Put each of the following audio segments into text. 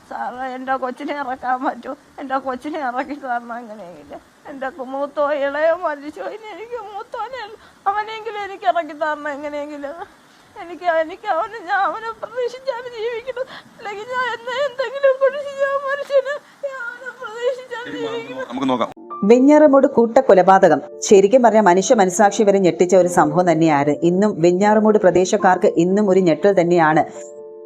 സാറേ എൻ്റെ കൊച്ചിനെ ഇറക്കാൻ പറ്റൂ, എൻ്റെ കൊച്ചിനെ ഇറക്കി തരണം എങ്ങനെയെങ്കിലും. എൻ്റെ മൂത്തോ ഇളയോ മരിച്ചോ, ഇനി എനിക്ക് മൂത്തോനെ അവനെങ്കിലും എനിക്ക് ഇറക്കി തരണം എങ്ങനെയെങ്കിലും. എനിക്ക് അവനെ പ്രതീക്ഷിച്ചാണ് ജീവിക്കണം, അല്ലെങ്കിൽ ഞാൻ എന്തെങ്കിലും കുറിച്ച് ഞാൻ മനുഷ്യന് അവനെ പ്രതീക്ഷിച്ചാണ് ജീവിക്കണം. വെഞ്ഞാറമൂട് കൂട്ടക്കൊലപാതകം ശരിക്കും പറഞ്ഞാൽ മനുഷ്യ മനസാക്ഷി വരെ ഞെട്ടിച്ച ഒരു സംഭവം തന്നെയാണ്. ഇന്നും വെഞ്ഞാറമൂട് പ്രദേശക്കാർക്ക് ഇന്നും ഒരു ഞെട്ടൽ തന്നെയാണ്.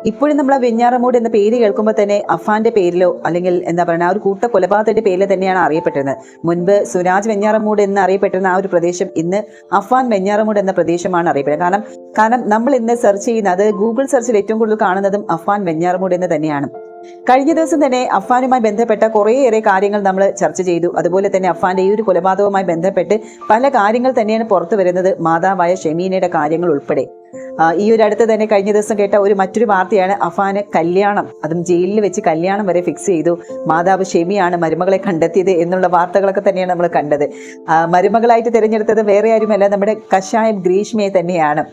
ഇപ്പോഴും നമ്മൾ ആ വെഞ്ഞാറമൂട് എന്ന പേര് കേൾക്കുമ്പോൾ തന്നെ അഫാന്റെ പേരിലോ അല്ലെങ്കിൽ എന്താ പറയുക ആ ഒരു കൂട്ടക്കൊലപാതകത്തിന്റെ പേരിൽ തന്നെയാണ് അറിയപ്പെട്ടിരുന്നത്. മുൻപ് സുരാജ് വെഞ്ഞാറമൂട് എന്ന് അറിയപ്പെട്ടിരുന്ന ആ ഒരു പ്രദേശം ഇന്ന് അഫാൻ വെഞ്ഞാറമൂട് എന്ന പ്രദേശമാണ് അറിയപ്പെടുന്നത്. കാരണം നമ്മൾ ഇന്ന് സെർച്ച് ചെയ്യുന്നത് ഗൂഗിൾ സെർച്ചിൽ ഏറ്റവും കൂടുതൽ കാണുന്നതും അഫാൻ വെഞ്ഞാറമൂട് എന്ന് തന്നെയാണ്. കഴിഞ്ഞ ദിവസം തന്നെ അഫാനുമായി ബന്ധപ്പെട്ട കുറേയേറെ കാര്യങ്ങൾ നമ്മൾ ചർച്ച ചെയ്തു. അതുപോലെ തന്നെ അഫാന്റെ ഈ ഒരു കൊലപാതകവുമായി ബന്ധപ്പെട്ട് പല കാര്യങ്ങൾ തന്നെയാണ് പുറത്തു വരുന്നത്, മാതാവായ ഷെമീനയുടെ കാര്യങ്ങൾ ഉൾപ്പെടെ. ഈ ഒരു അടുത്ത് തന്നെ കഴിഞ്ഞ ദിവസം കേട്ട മറ്റൊരു വാർത്തയാണ് അഫാന് കല്യാണം, അതും ജയിലിൽ വെച്ച് കല്യാണം വരെ ഫിക്സ് ചെയ്തു. മാതാവ് ഷെമിയാണ് മരുമകളെ കണ്ടെത്തിയത് എന്നുള്ള വാർത്തകളൊക്കെ തന്നെയാണ് നമ്മൾ കണ്ടത്. മരുമകളായിട്ട് തിരഞ്ഞെടുത്തത് വേറെ ആരുമല്ല, നമ്മുടെ കഷായം ഗ്രീഷ്മയെ തന്നെയാണ്.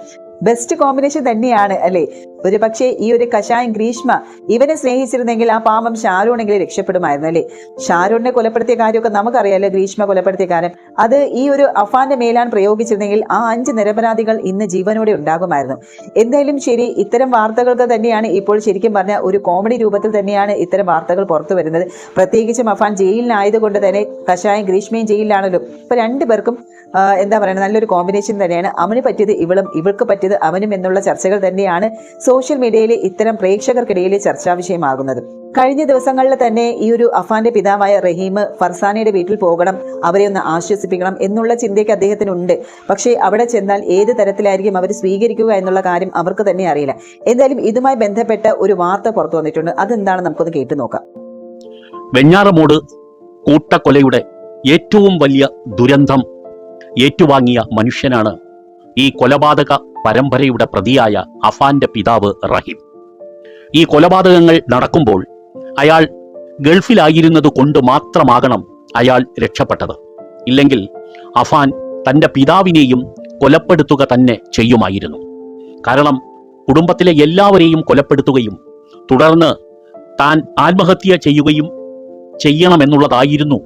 ബെസ്റ്റ് കോമ്പിനേഷൻ തന്നെയാണ് അല്ലേ? ഒരു പക്ഷേ ഈ ഒരു കഷായം ഗ്രീഷ്മ ഇവനെ സ്നേഹിച്ചിരുന്നെങ്കിൽ ആ പാവം ഷാരൂണെങ്കിലും രക്ഷപ്പെടുമായിരുന്നു അല്ലേ? ഷാരൂണിനെ കൊലപ്പെടുത്തിയ കാര്യമൊക്കെ നമുക്കറിയാലോ, ഗ്രീഷ്മ കൊലപ്പെടുത്തിയ കാര്യം. അത് ഈ ഒരു അഫാന്റെ മേലാണ് പ്രയോഗിച്ചിരുന്നെങ്കിൽ ആ 5 നിരപരാധികൾ ഇന്ന് ജീവനോടെ ഉണ്ടാകുമായിരുന്നു. എന്തായാലും ശരി, ഇത്തരം വാർത്തകൾക്ക് തന്നെയാണ് ഇപ്പോൾ ശരിക്കും പറഞ്ഞാൽ ഒരു കോമഡി രൂപത്തിൽ തന്നെയാണ് ഇത്തരം വാർത്തകൾ പുറത്തു വരുന്നത്. പ്രത്യേകിച്ചും അഫാൻ ജയിലിലായതുകൊണ്ട് തന്നെ കഷായം ഗ്രീഷ്മയും ജയിലിലാണല്ലോ. ഇപ്പൊ രണ്ടുപേർക്കും എന്താ പറയുക, നല്ലൊരു കോമ്പിനേഷൻ തന്നെയാണ്. അവന് പറ്റിയത് ഇവളും, ഇവൾക്ക് പറ്റിയത് അവനും എന്നുള്ള ചർച്ചകൾ തന്നെയാണ് സോഷ്യൽ മീഡിയയിൽ ഇത്തരം പ്രേക്ഷകർക്കിടയിൽ ചർച്ചാ വിഷയമാകുന്നത്. കഴിഞ്ഞ ദിവസങ്ങളിൽ തന്നെ ഈ ഒരു അഫാന്റെ പിതാവായ റഹീം ഫർസാനയുടെ വീട്ടിൽ പോകണം, അവരെ ഒന്ന് ആശ്വസിപ്പിക്കണം എന്നുള്ള ചിന്തയ്ക്ക് അദ്ദേഹത്തിനുണ്ട്. പക്ഷേ അവിടെ ചെന്നാൽ ഏത് തരത്തിലായിരിക്കും അവർ സ്വീകരിക്കുക എന്നുള്ള കാര്യം അവർക്ക് തന്നെ അറിയില്ല. എന്തായാലും ഇതുമായി ബന്ധപ്പെട്ട ഒരു വാർത്ത പുറത്തു വന്നിട്ടുണ്ട്. അതെന്താണ് നമുക്കൊന്ന് കേട്ടു നോക്കാം. വെഞ്ഞാറമൂട് കൂട്ടക്കൊലയുടെ ഏറ്റവും വലിയ ദുരന്തം ഏറ്റുവാങ്ങിയ മനുഷ്യനാണ് ഈ കൊലപാതക പരമ്പരയുടെ പ്രതിയായ അഫാന്റെ പിതാവ് റഹീം. ഈ കൊലപാതകങ്ങൾ നടക്കുമ്പോൾ അയാൾ ഗൾഫിലായിരുന്നത് കൊണ്ട് മാത്രമാകണം അയാൾ രക്ഷപ്പെട്ടത്. ഇല്ലെങ്കിൽ അഫാൻ തൻ്റെ പിതാവിനെയും കൊലപ്പെടുത്തുക തന്നെ ചെയ്യുമായിരുന്നു. കാരണം കുടുംബത്തിലെ എല്ലാവരെയും കൊലപ്പെടുത്തുകയും തുടർന്ന് താൻ ആത്മഹത്യ ചെയ്യുകയും ചെയ്യണമെന്നുള്ളതായിരുന്നു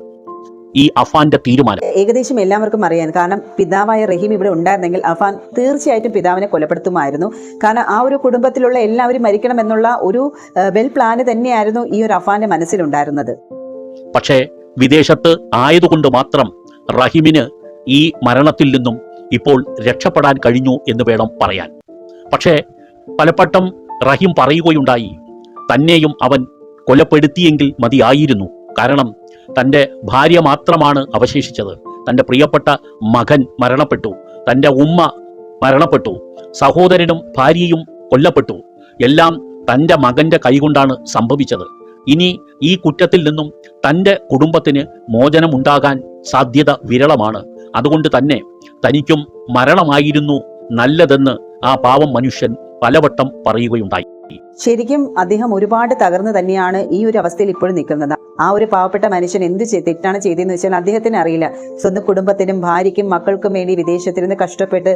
ഈ അഫാന്റെ തീരുമാനം. ഏകദേശം എല്ലാവർക്കും അറിയാൻ, കാരണം പിതാവായ റഹീം ഇവിടെ ഉണ്ടായിരുന്നെങ്കിൽ അഫാൻ തീർച്ചയായിട്ടും പിതാവിനെ കൊലപ്പെടുത്തുമായിരുന്നു. കാരണം ആ ഒരു കുടുംബത്തിലുള്ള എല്ലാവരും മരിക്കണം എന്നുള്ള ഒരു വെൽ പ്ലാന് തന്നെയായിരുന്നു ഈ ഒരു അഫാന്റെ മനസ്സിലുണ്ടായിരുന്നത്. പക്ഷേ വിദേശത്ത് ആയതുകൊണ്ട് മാത്രം റഹീമിന് ഈ മരണത്തിൽ നിന്നും ഇപ്പോൾ രക്ഷപ്പെടാൻ കഴിഞ്ഞു എന്ന് വേണം പറയാൻ. പക്ഷേ പലവട്ടം റഹീം പറയുകയുണ്ടായി, തന്നെയും അവൻ കൊലപ്പെടുത്തിയെങ്കിൽ മതിയായിരുന്നു. കാരണം തൻ്റെ ഭാര്യ മാത്രമാണ് അവശേഷിച്ചത്, തൻ്റെ പ്രിയപ്പെട്ട മകൻ മരണപ്പെട്ടു, തൻ്റെ ഉമ്മ മരണപ്പെട്ടു, സഹോദരനും ഭാര്യയും കൊല്ലപ്പെട്ടു. എല്ലാം തൻ്റെ മകന്റെ കൈകൊണ്ടാണ് സംഭവിച്ചത്. ഇനി ഈ കുറ്റത്തിൽ നിന്നും തൻ്റെ കുടുംബത്തിന് മോചനമുണ്ടാകാൻ സാധ്യത വിരളമാണ്. അതുകൊണ്ട് തന്നെ തനിക്കും മരണമായിരുന്നു നല്ലതെന്ന് ആ പാവം മനുഷ്യൻ പലവട്ടം പറയുകയുണ്ടായി. ശരിക്കും അദ്ദേഹം ഒരുപാട് തകർന്ന് തന്നെയാണ് ഈ ഒരു അവസ്ഥയിൽ ഇപ്പോഴും നിൽക്കുന്നത്. ആ ഒരു പാവപ്പെട്ട മനുഷ്യൻ എന്ത് തെറ്റാണ് ചെയ്തതെന്ന് വെച്ചാൽ അദ്ദേഹത്തിന് അറിയില്ല. സ്വന്തം കുടുംബത്തിനും ഭാര്യയ്ക്കും മക്കൾക്കും വേണ്ടി വിദേശത്തിരുന്ന് കഷ്ടപ്പെട്ട്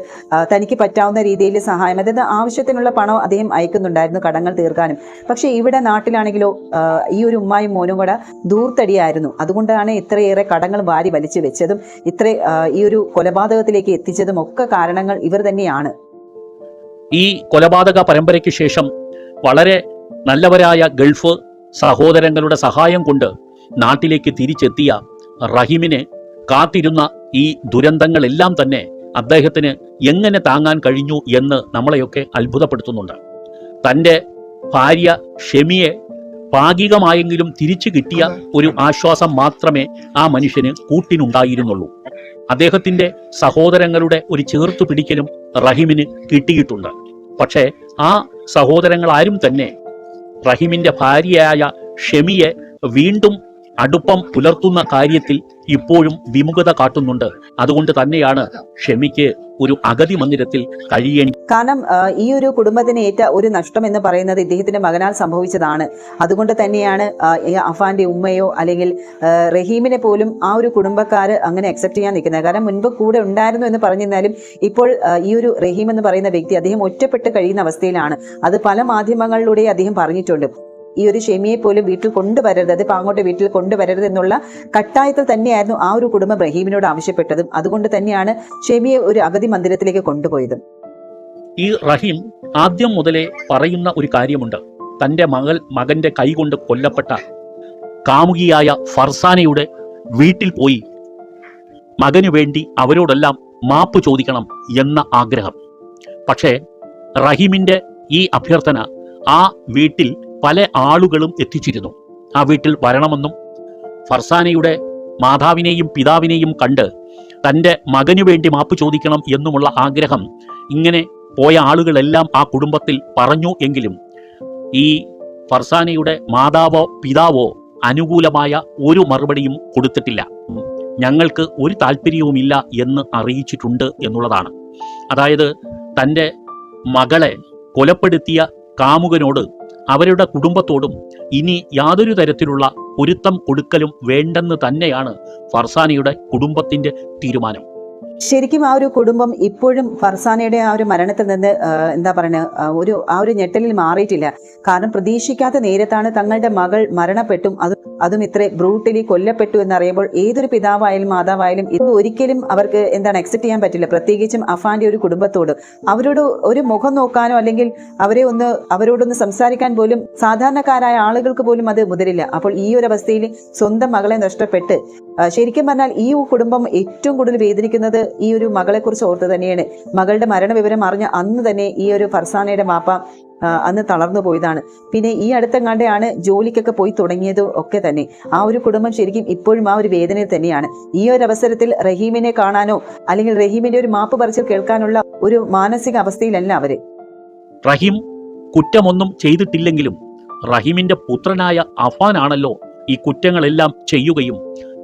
തനിക്ക് പറ്റാവുന്ന രീതിയിൽ സഹായം, അതായത് ആവശ്യത്തിനുള്ള പണം അദ്ദേഹം അയക്കുന്നുണ്ടായിരുന്നു കടങ്ങൾ തീർക്കാനും. പക്ഷേ ഇവിടെ നാട്ടിലാണെങ്കിലോ ഈ ഒരു ഉമ്മായും മോനും കൂടെ ദൂർത്തടിയായിരുന്നു. അതുകൊണ്ടാണ് ഇത്രയേറെ കടങ്ങൾ വാരി വലിച്ചു വെച്ചതും ഈ ഒരു കൊലപാതകത്തിലേക്ക് എത്തിച്ചതും ഒക്കെ കാരണങ്ങൾ ഇവർ തന്നെയാണ്. ഈ കൊലപാതക പരമ്പരയ്ക്ക് ശേഷം വളരെ നല്ലവരായ ഗൾഫ് സഹോദരങ്ങളുടെ സഹായം കൊണ്ട് നാട്ടിലേക്ക് തിരിച്ചെത്തിയ റഹീമിനെ കാത്തിരുന്ന ഈ ദുരന്തങ്ങളെല്ലാം തന്നെ അദ്ദേഹത്തിന് എങ്ങനെ താങ്ങാൻ കഴിഞ്ഞു എന്ന് നമ്മളെയൊക്കെ അത്ഭുതപ്പെടുത്തുന്നുണ്ട്. തൻ്റെ ഭാര്യ ഷെമിയെ ഭാഗികമായെങ്കിലും തിരിച്ചു കിട്ടിയ ഒരു ആശ്വാസം മാത്രമേ ആ മനുഷ്യന് കൂട്ടിനുണ്ടായിരുന്നുള്ളൂ. അദ്ദേഹത്തിൻ്റെ സഹോദരങ്ങളുടെ ഒരു ചേർത്തു പിടിക്കലും റഹീമിന് കിട്ടിയിട്ടുണ്ട്. പക്ഷേ ആ സഹോദരങ്ങൾ ആരും തന്നെ റഹീമിന്റെ ഭാര്യയായ ഷെമിയെ വീണ്ടും അടുപ്പം പുലർത്തുന്ന കാര്യത്തിൽ ഇപ്പോഴും വിമുഖത കാട്ടുന്നുണ്ട്. അതുകൊണ്ട് തന്നെയാണ് ഷെമിക്ക് ഒരു അഗതി മന്ദിരത്തിൽ കഴിയേണ്ടി. കാരണം ഈ ഒരു കുടുംബത്തിന് ഏറ്റ ഒരു നഷ്ടം എന്ന് പറയുന്നത് ഇദ്ദേഹത്തിന്റെ മകനാൽ സംഭവിച്ചതാണ്. അതുകൊണ്ട് തന്നെയാണ് അഫാന്റെ ഉമ്മയോ അല്ലെങ്കിൽ റഹീമിനെ പോലും ആ ഒരു കുടുംബക്കാർ അങ്ങനെ അക്സെപ്റ്റ് ചെയ്യാൻ നിൽക്കുന്നത്. കാരണം മുൻപ് കൂടെ ഉണ്ടായിരുന്നു എന്ന് പറഞ്ഞിരുന്നാലും ഇപ്പോൾ ഈ ഒരു റഹീം എന്ന് പറയുന്ന വ്യക്തി അദ്ദേഹം ഒറ്റപ്പെട്ട് കഴിയുന്ന അവസ്ഥയിലാണ്. അത് പല മാധ്യമങ്ങളിലൂടെ അദ്ദേഹം പറഞ്ഞിട്ടുണ്ട്. ഈ ഒരു ഷെമിയെ പോലും വീട്ടിൽ കൊണ്ടുവരരുത്, അത് പാങ്ങോട്ടെ വീട്ടിൽ കൊണ്ടുവരരുത് എന്നുള്ള കട്ടായത്തിൽ തന്നെയായിരുന്നു ആ ഒരു കുടുംബം റഹീമിനോട് ആവശ്യപ്പെട്ടതും. അതുകൊണ്ട് തന്നെയാണ് ഷെമിയെ ഒരു അഗതി മന്ദിരത്തിലേക്ക് കൊണ്ടുപോയതും. ഈ റഹീം ആദ്യം മുതലേ പറയുന്ന ഒരു കാര്യമുണ്ട്. തൻ്റെ മകന്റെ കൈകൊണ്ട് കൊല്ലപ്പെട്ട കാമുകിയായ ഫർസാനയുടെ വീട്ടിൽ പോയി മകനു വേണ്ടി അവരോടെല്ലാം മാപ്പ് ചോദിക്കണം എന്ന ആഗ്രഹം. പക്ഷേ റഹീമിന്റെ ഈ അഭ്യർത്ഥന ആ വീട്ടിൽ പല ആളുകളും എത്തിച്ചിരുന്നു. ആ വീട്ടിൽ വരണമെന്നും ഫർസാനയുടെ മാതാവിനെയും പിതാവിനെയും കണ്ട് തൻ്റെ മകനു വേണ്ടി മാപ്പ് ചോദിക്കണം എന്നുമുള്ള ആഗ്രഹം ഇങ്ങനെ പോയ ആളുകളെല്ലാം ആ കുടുംബത്തിൽ പറഞ്ഞു. എങ്കിലും ഈ ഫർസാനയുടെ മാതാവോ പിതാവോ അനുകൂലമായ ഒരു മറുപടിയും കൊടുത്തിട്ടില്ല. ഞങ്ങൾക്ക് ഒരു താല്പര്യവുമില്ല എന്ന് അറിയിച്ചിട്ടുണ്ട് എന്നുള്ളതാണ്. അതായത് തൻ്റെ മകളെ കൊലപ്പെടുത്തിയ കാമുകനോട് അവരുടെ കുടുംബത്തോടും ഇനി യാതൊരു തരത്തിലുള്ള പൊരുത്തം കൊടുക്കലും വേണ്ടെന്ന് തന്നെയാണ് ഫർസാനയുടെ കുടുംബത്തിൻ്റെ തീരുമാനം. ശരിക്കും ആ ഒരു കുടുംബം ഇപ്പോഴും ഫർസാനയുടെ ആ ഒരു മരണത്തിൽ നിന്ന് എന്താ പറയുക, ആ ഒരു ഞെട്ടലിൽ മാറിയിട്ടില്ല. കാരണം പ്രതീക്ഷിക്കാത്ത നേരത്താണ് തങ്ങളുടെ മകൾ മരണപ്പെട്ടും അതും ഇത്ര ബ്രൂട്ടലി കൊല്ലപ്പെട്ടു എന്നറിയുമ്പോൾ ഏതൊരു പിതാവായാലും മാതാവായാലും ഇത് ഒരിക്കലും അവർക്ക് അക്സെപ്റ്റ് ചെയ്യാൻ പറ്റില്ല. പ്രത്യേകിച്ചും അഫാന്റെ ഒരു കുടുംബത്തോട് അവരോട് ഒരു മുഖം നോക്കാനോ അല്ലെങ്കിൽ അവരോടൊന്ന് സംസാരിക്കാൻ പോലും സാധാരണക്കാരായ ആളുകൾക്ക് പോലും അത് മുതലില്ല. അപ്പോൾ ഈ ഒരു അവസ്ഥയിൽ സ്വന്തം മകളെ നഷ്ടപ്പെട്ട് ശരിക്കും പറഞ്ഞാൽ ഈ കുടുംബം ഏറ്റവും കൂടുതൽ വേദനിക്കുന്നത് ഈ ഒരു മകളെ കുറിച്ച് ഓർത്ത് തന്നെയാണ്. മകളുടെ മരണവിവരം അറിഞ്ഞ അന്ന് തന്നെ ഈ ഒരു ഫർസാനയുടെ മാപ്പ അന്ന് തളർന്നു പോയതാണ്. പിന്നെ ഈ അടുത്തെങ്ങാണ്ടാണ് ജോലിക്കൊക്കെ പോയി തുടങ്ങിയതും ഒക്കെ തന്നെ. ആ ഒരു കുടുംബം ശരിക്കും ഇപ്പോഴും ആ ഒരു വേദനയിൽ തന്നെയാണ്. ഈ ഒരു അവസരത്തിൽ റഹീമിനെ കാണാനോ അല്ലെങ്കിൽ റഹീമിന്റെ ഒരു മാപ്പ് പറിച്ചിൽ കേൾക്കാനുള്ള ഒരു മാനസിക അവസ്ഥയിലല്ല അവര്. റഹീം കുറ്റമൊന്നും ചെയ്തിട്ടില്ലെങ്കിലും റഹീമിന്റെ പുത്രനായ അഫാനാണല്ലോ ഈ കുറ്റങ്ങളെല്ലാം ചെയ്യുകയും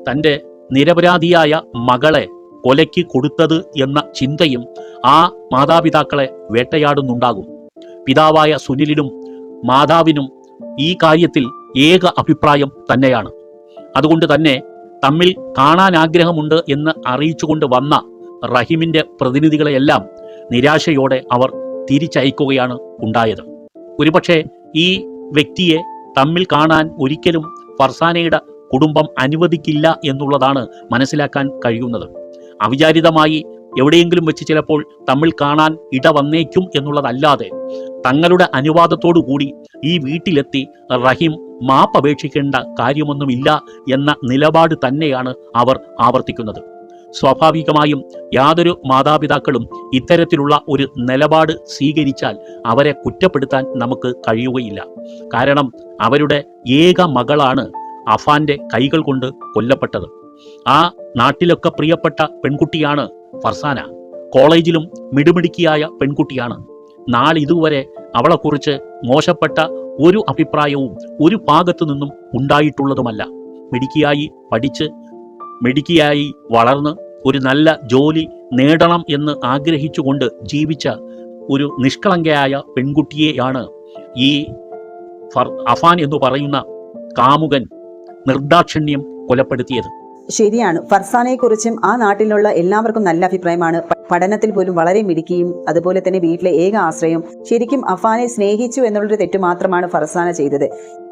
തൻ്റെ നിരപരാധിയായ മകളെ കൊലയ്ക്ക് കൊടുത്തത് എന്ന ചിന്തയും ആ മാതാപിതാക്കളെ വേട്ടയാടുന്നുണ്ടാകും. പിതാവായ സുനിലിനും മാതാവിനും ഈ കാര്യത്തിൽ ഏക അഭിപ്രായം തന്നെയാണ്. അതുകൊണ്ട് തന്നെ തമ്മിൽ കാണാൻ ആഗ്രഹമുണ്ട് എന്ന് അറിയിച്ചുകൊണ്ട് വന്ന റഹീമിന്റെ പ്രതിനിധികളെയെല്ലാം നിരാശയോടെ അവർ തിരിച്ചയക്കുകയാണ് ഉണ്ടായത്. ഒരുപക്ഷെ ഈ വ്യക്തിയെ തമ്മിൽ കാണാൻ ഒരിക്കലും ഫർസാനയുടെ കുടുംബം അനുവദിക്കില്ല എന്നുള്ളതാണ് മനസ്സിലാക്കാൻ കഴിയുന്നത്. അവിചാരിതമായി എവിടെയെങ്കിലും വെച്ച് ചിലപ്പോൾ തമ്മിൽ കാണാൻ ഇട വന്നേക്കും എന്നുള്ളതല്ലാതെ തങ്ങളുടെ അനുവാദത്തോടു കൂടി ഈ വീട്ടിലെത്തി റഹീം മാപ്പപേക്ഷിക്കേണ്ട കാര്യമൊന്നുമില്ല എന്ന നിലപാട് തന്നെയാണ് അവർ ആവർത്തിക്കുന്നത്. സ്വാഭാവികമായും യാതൊരു മാതാപിതാക്കളും ഇത്തരത്തിലുള്ള ഒരു നിലപാട് സ്വീകരിച്ചാൽ അവരെ കുറ്റപ്പെടുത്താൻ നമുക്ക് കഴിയുകയില്ല. കാരണം അവരുടെ ഏക മകളാണ് അഫാന്റെ കൈകൾ കൊണ്ട് കൊല്ലപ്പെട്ടത്. ആ നാട്ടിലൊക്കെ പ്രിയപ്പെട്ട പെൺകുട്ടിയാണ് ഫർസാന. കോളേജിലും മിടുമിടുക്കിയായ പെൺകുട്ടിയാണ്. നാളിതുവരെ അവളെക്കുറിച്ച് മോശപ്പെട്ട ഒരു അഭിപ്രായവും ഒരു ഭാഗത്തു നിന്നും ഉണ്ടായിട്ടുള്ളതുമല്ല. മിടുക്കിയായി പഠിച്ച് മിടുക്കിയായി വളർന്ന് ഒരു നല്ല ജോലി നേടണം എന്ന് ആഗ്രഹിച്ചുകൊണ്ട് ജീവിച്ച ഒരു നിഷ്കളങ്കയായ പെൺകുട്ടിയെയാണ് ഈ അഫാൻ എന്ന് പറയുന്ന കാമുകൻ നിർദാക്ഷിണ്യം കൊലപ്പെടുത്തിയത്. ശരിയാണ്. ഫർസാനയെ കുറിച്ചും ആ നാട്ടിലുള്ള എല്ലാവർക്കും നല്ല അഭിപ്രായമാണ്. പഠനത്തിൽ പോലും വളരെ മിടുക്കിയും അതുപോലെ തന്നെ വീട്ടിലെ ഏക ആശ്രയം. ശരിക്കും അഫാനെ സ്നേഹിച്ചു എന്നുള്ളൊരു തെറ്റ് മാത്രമാണ് ഫർസാന ചെയ്തത്.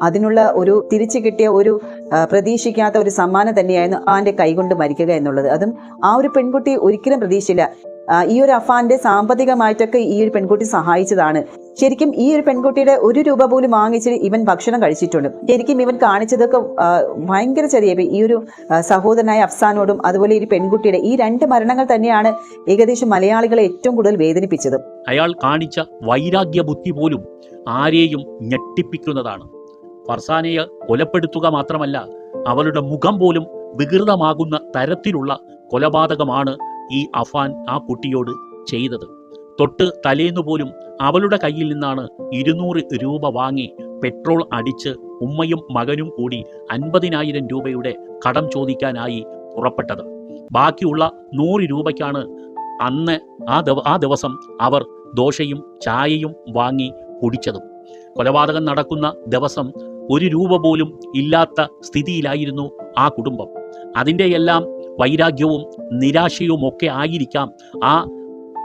അതിനുള്ള ഒരു തിരിച്ചു കിട്ടിയ ഒരു പ്രതീക്ഷിക്കാത്ത ഒരു സമ്മാനം തന്നെയായിരുന്നു അഫാന്റെ കൈകൊണ്ട് മരിക്കുക എന്നുള്ളത്. അതും ആ ഒരു പെൺകുട്ടി ഒരിക്കലും പ്രതീക്ഷിച്ചില്ല. ഈ ഒരു അഫാന്റെ സാമ്പത്തികമായിട്ടൊക്കെ ഈ ഒരു പെൺകുട്ടി സഹായിച്ചതാണ്. ശരിക്കും ഈ ഒരു പെൺകുട്ടിയുടെ 1 രൂപ പോലും വാങ്ങിച്ച് ഇവൻ ഭക്ഷണം കഴിച്ചിട്ടുണ്ട്. ശരിക്കും ഇവൻ കാണിച്ചതൊക്കെ ഭയങ്കര ചെറിയ ഈ ഒരു സഹോദരനായ അഫ്സാനോടും അതുപോലെ ഈ പെൺകുട്ടിയുടെ ഈ 2 മരണങ്ങൾ തന്നെയാണ് ഏകദേശം മലയാളികളെ ഏറ്റവും കൂടുതൽ വേദനിപ്പിച്ചത്. അയാൾ കാണിച്ച വൈരാഗ്യ ബുദ്ധി പോലും ആരെയും ഞെട്ടിപ്പിക്കുന്നതാണ്. ഫർസാനയെ കൊലപ്പെടുത്തുക മാത്രമല്ല, അവളുടെ മുഖം പോലും വികൃതമാകുന്ന തരത്തിലുള്ള കൊലപാതകമാണ് ഈ അഫാൻ ആ കുട്ടിയോട് ചെയ്തത്. തൊട്ട് തലേന്നു പോലും അവളുടെ കയ്യിൽ നിന്നാണ് 200 രൂപ വാങ്ങി പെട്രോൾ അടിച്ച് ഉമ്മയും മകനും കൂടി 50,000 രൂപയുടെ കടം ചോദിക്കാനായി പുറപ്പെട്ടത്. ബാക്കിയുള്ള 100 രൂപയ്ക്കാണ് അന്ന് ആ ദിവസം അവർ ദോശയും ചായയും വാങ്ങി കുടിച്ചതും. കൊലപാതകം നടക്കുന്ന ദിവസം 1 രൂപ പോലും ഇല്ലാത്ത സ്ഥിതിയിലായിരുന്നു ആ കുടുംബം. അതിൻ്റെ എല്ലാം വൈരാഗ്യവും നിരാശയും ഒക്കെ ആയിരിക്കാം ആ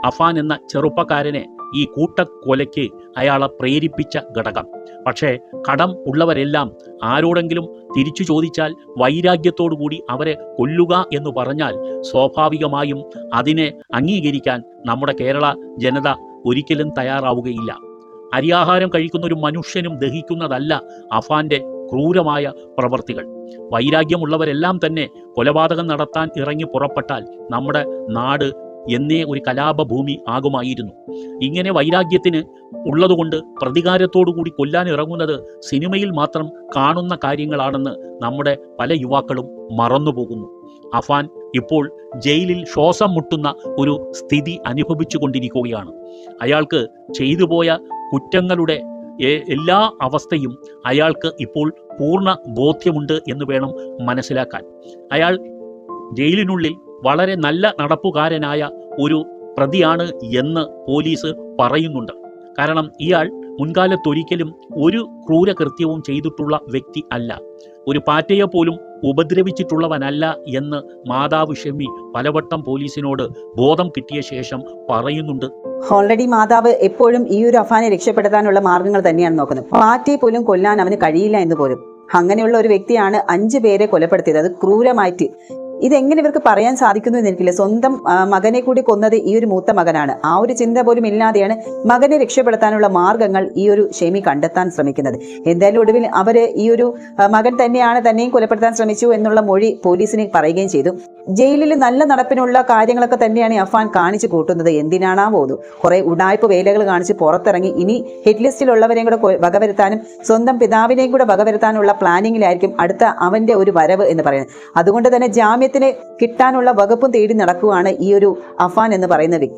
അഫാൻ എന്ന ചെറുപ്പക്കാരനെ ഈ കൂട്ടക്കൊലയ്ക്ക് അയാളെ പ്രേരിപ്പിച്ച ഘടകം. പക്ഷേ കടം ഉള്ളവരെല്ലാം ആരോടെങ്കിലും തിരിച്ചു ചോദിച്ചാൽ വൈരാഗ്യത്തോടുകൂടി അവരെ കൊല്ലുക എന്ന് പറഞ്ഞാൽ സ്വാഭാവികമായും അതിനെ അംഗീകരിക്കാൻ നമ്മുടെ കേരള ജനത ഒരിക്കലും തയ്യാറാവുകയില്ല. അരിയാഹാരം കഴിക്കുന്ന ഒരു മനുഷ്യനും ദഹിക്കുന്നതല്ല അഫാന്റെ ക്രൂരമായ പ്രവർത്തികൾ. വൈരാഗ്യമുള്ളവരെല്ലാം തന്നെ കൊലപാതകം നടത്താൻ ഇറങ്ങി പുറപ്പെട്ടാൽ നമ്മുടെ നാട് എന്നേ ഒരു കലാപഭൂമി ആകുമായിരുന്നു. ഇങ്ങനെ വൈരാഗ്യത്തിന് ഉള്ളതുകൊണ്ട് പ്രതികാരത്തോടുകൂടി കൊല്ലാൻ ഇറങ്ങുന്നത് സിനിമയിൽ മാത്രം കാണുന്ന കാര്യങ്ങളാണെന്ന് നമ്മുടെ പല യുവാക്കളും മറന്നുപോകുന്നു. അഫാൻ ഇപ്പോൾ ജയിലിൽ ശ്വാസം മുട്ടുന്ന ഒരു സ്ഥിതി അനുഭവിച്ചു കൊണ്ടിരിക്കുകയാണ്. അയാൾക്ക് ചെയ്തുപോയ കുറ്റങ്ങളുടെ എല്ലാ അവസ്ഥയും അയാൾക്ക് ഇപ്പോൾ പൂർണ്ണ ബോധ്യമുണ്ട് എന്ന് വേണം മനസ്സിലാക്കാൻ. അയാൾ ജയിലിനുള്ളിൽ വളരെ നല്ല നടപ്പുകാരനായ ഒരു പ്രതിയാണ് എന്ന് പോലീസ് പറയുന്നുണ്ട്. കാരണം ഇയാൾ മുൻകാലത്തൊരിക്കലും ഒരു ക്രൂരകൃത്യവും ചെയ്തിട്ടുള്ള വ്യക്തി അല്ല, ഒരു പാറ്റയെ പോലും ഉപദ്രവിച്ചിട്ടുള്ളവനല്ല എന്ന് മാതാവ് ഷെമി പലവട്ടം പോലീസിനോട് ബോധം കിട്ടിയ ശേഷം പറയുന്നുണ്ട്. ഓൾറെഡി മാതാവ് എപ്പോഴും ഈ ഒരു അഫാനെ രക്ഷപ്പെടുത്താനുള്ള മാർഗങ്ങൾ തന്നെയാണ് നോക്കുന്നത്. പാറ്റയെ പോലും കൊല്ലാൻ അവന് കഴിയില്ല എന്ന് പോലും. അങ്ങനെയുള്ള ഒരു വ്യക്തിയാണ് 5 പേരെ കൊലപ്പെടുത്തിയത്, അത് ക്രൂരമായിട്ട്. ഇതെങ്ങനെ ഇവർക്ക് പറയാൻ സാധിക്കുന്നു എന്ന് എനിക്കില്ല. സ്വന്തം മകനെ കൂടി കൊന്നത് ഈ ഒരു മൂത്ത മകനാണ്. ആ ഒരു ചിന്ത പോലും ഇല്ലാതെയാണ് മകനെ രക്ഷപ്പെടുത്താനുള്ള മാർഗങ്ങൾ ഈ ഒരു ഷെമി കണ്ടെത്താൻ ശ്രമിക്കുന്നത്. എന്തായാലും ഒടുവിൽ അവര് ഈ ഒരു മകൻ തന്നെയാണ് തന്നെയും കൊലപ്പെടുത്താൻ ശ്രമിച്ചു എന്നുള്ള മൊഴി പോലീസിന് പറയുകയും ചെയ്തു. ജയിലിൽ നല്ല നടപ്പിനുള്ള കാര്യങ്ങളൊക്കെ തന്നെയാണ് അഫാൻ കാണിച്ചു കൂട്ടുന്നത്. എന്തിനാണാവോ കുറെ ഉടായ്പ വേലകൾ കാണിച്ച് പുറത്തിറങ്ങി ഇനി ഹിറ്റ് ലിസ്റ്റിലുള്ളവരെയും കൂടെ വകവരുത്താനും സ്വന്തം പിതാവിനെയും കൂടെ വകവരുത്താനുള്ള പ്ലാനിങ്ങിലായിരിക്കും അടുത്ത അവന്റെ ഒരു വരവ് എന്ന് പറയുന്നത്. അതുകൊണ്ട് തന്നെ ജാമ്യത്തിന് കിട്ടാനുള്ള വകുപ്പും തേടി നടക്കുകയാണ് ഈ ഒരു അഫാൻ എന്ന് പറയുന്ന വ്യക്തി.